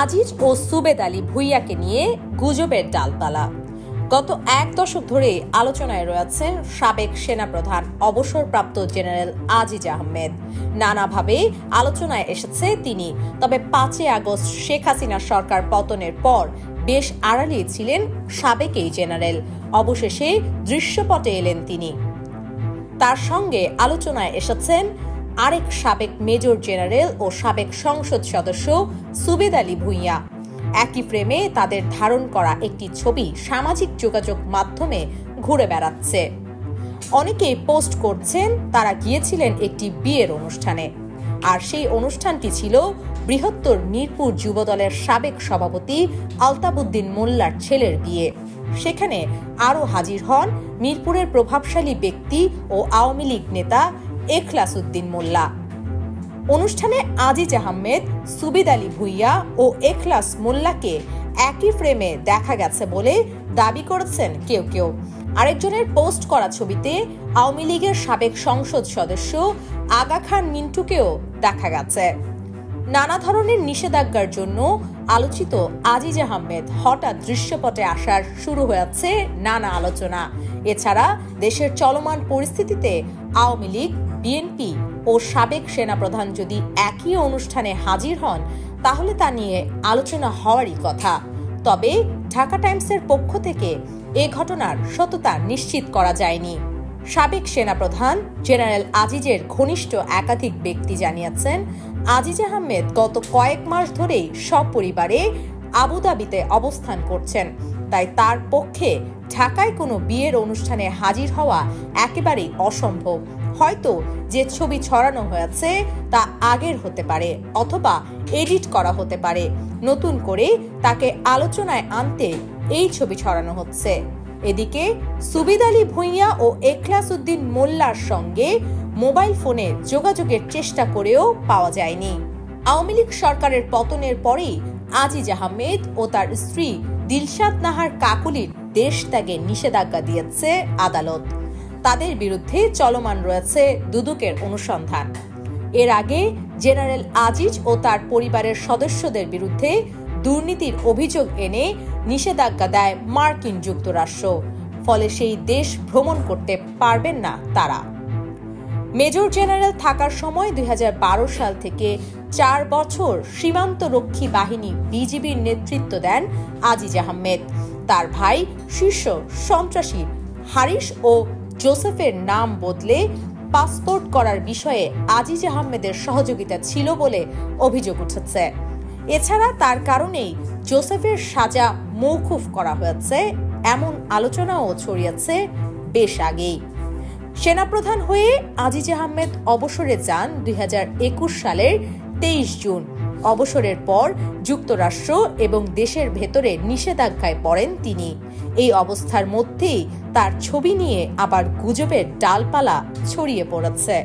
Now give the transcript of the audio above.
আজিজ ও সুবেদ আলী ভুঁইয়াকে নিয়ে গুজবের ডালপালা। গত এক দশক ধরে আলোচনায় রয়েছেন সাবেক সেনাপ্রধান অবসরপ্রাপ্ত জেনারেল আজিজ আহমেদ। নানাভাবে আলোচনায় এসেছে তিনি। তবে ৫ই আগস্ট শেখ হাসিনা সরকার পতনের পর বেশ আড়ালেই ছিলেন সাবেক এই জেনারেল। অবশেষে দৃশ্যপটে এলেন তিনি। তার সঙ্গে আলোচনায় এসেছেন আরেক সাবেক মেজর জেনারেল ও সাবেক সংসদ সদস্য সুবেদ আলী ভুঁইয়া। একই ফ্রেমে তাদের ধারণ করা একটি ছবি সামাজিক যোগাযোগ মাধ্যমে ঘুরে বেড়াচ্ছে। অনেকেই পোস্ট করছেন তারা গিয়েছিলেন একটি বিয়ের অনুষ্ঠানে, আর সেই অনুষ্ঠানটি ছিল বৃহত্তর মিরপুর যুবদলের সাবেক সভাপতি আলতাবউদ্দিন মোল্লার ছেলের বিয়ে। সেখানে আরও হাজির হন মিরপুরের প্রভাবশালী ব্যক্তি ও আওয়ামী লীগ নেতা এখলাস উদ্দিন মোল্লা। অনুষ্ঠানে আজিজ আহমেদ, সুবেদ আলী ভুঁইয়া ও এখলাস মোল্লাকে একই ফ্রেমে দেখা গেছে বলে দাবি করেছেন কেউ কেউ। আরেকজনের পোস্ট করা ছবিতে আওয়ামী লীগের সাবেক সংসদ সদস্য আগা খান মিন্টুকেও দেখা গেছে। নানা ধরনের নিষেধাজ্ঞার জন্য আলোচিত আজিজ আহমেদ হঠাৎ দৃশ্যপটে আসার শুরু হয়েছে নানা আলোচনা। এছাড়া দেশের চলমান পরিস্থিতিতে আওয়ামী লীগ, বিএনপি ও সাবেক সেনাপ্রধান যদি একই অনুষ্ঠানে হাজির হন তাহলে তা নিয়ে আলোচনা হওয়ারই কথা। তবে ঢাকা টাইমসের পক্ষ থেকে এ ঘটনার সত্যতা নিশ্চিত করা যায়নি। সাবেক সেনাপ্রধান জেনারেল আজিজের ঘনিষ্ঠ একাধিক ব্যক্তি জানিয়েছেন, আজিজ আহমেদ গত কয়েক মাস ধরেই সপরিবারে আবুধাবিতে অবস্থান করছেন। তাই তার পক্ষে ঢাকায় কোনো বিয়ের অনুষ্ঠানে হাজির হওয়া একেবারেই অসম্ভব। হয়তো যে ছবি ছড়ানো হয়েছে তা আগের হতে পারে, অথবা এডিট করা হতে পারে। নতুন করে তাকে আলোচনায় আনতে এই ছবি ছড়ানো হচ্ছে। এদিকে সুবেদ আলী ভুঁইয়া ও এখলাস উদ্দিন মোল্লার সঙ্গে মোবাইল ফোনে যোগাযোগের চেষ্টা করেও পাওয়া যায়নি। আওয়ামী লীগ সরকারের পতনের পরেই আজিজ আহমেদ ও তার স্ত্রী দিলশাদ নাহার কাকুলির দেশ ত্যাগে নিষেধাজ্ঞা দিয়েছে আদালত। তাদের বিরুদ্ধে চলমান রয়েছে দুদকের অনুসন্ধান। এর আগে জেনারেল আজিজ ও তার পরিবারের সদস্যদের বিরুদ্ধে দুর্নীতির অভিযোগ এনে নিষেধাজ্ঞা দেয় মার্কিন যুক্তরাষ্ট্র। ফলে সেই দেশ ভ্রমণ করতে পারবেন না তারা। মেজর জেনারেল থাকার সময় ২০১২ সাল থেকে ৪ বছর সীমান্তরক্ষী বাহিনী বিজিবির নেতৃত্ব দেন আজিজ আহমেদ। তার ভাই শীর্ষ সন্ত্রাসী হারিস ও জোসেফের নাম বদলে পাসপোর্ট করার বিষয়ে আজিজ আহমেদের সহযোগিতা ছিল বলে অভিযোগ উঠেছে। এছাড়া তার কারণেই জোসেফের সাজা মওকুফ করা হয়েছে এমন আলোচনাও ছড়িয়েছে বেশ আগেই। সেনাপ্রধান হয়ে আজিজ আহমেদ অবসরে যান ২০২১ সালের ২৩ জুন। অবসরের পর যুক্তরাষ্ট্র এবং দেশের ভেতরে নিষেধাজ্ঞায় পড়েন তিনি। এই অবস্থার মধ্যেই তার ছবি নিয়ে আবার গুজবের ডালপালা ছড়িয়ে পড়েছে।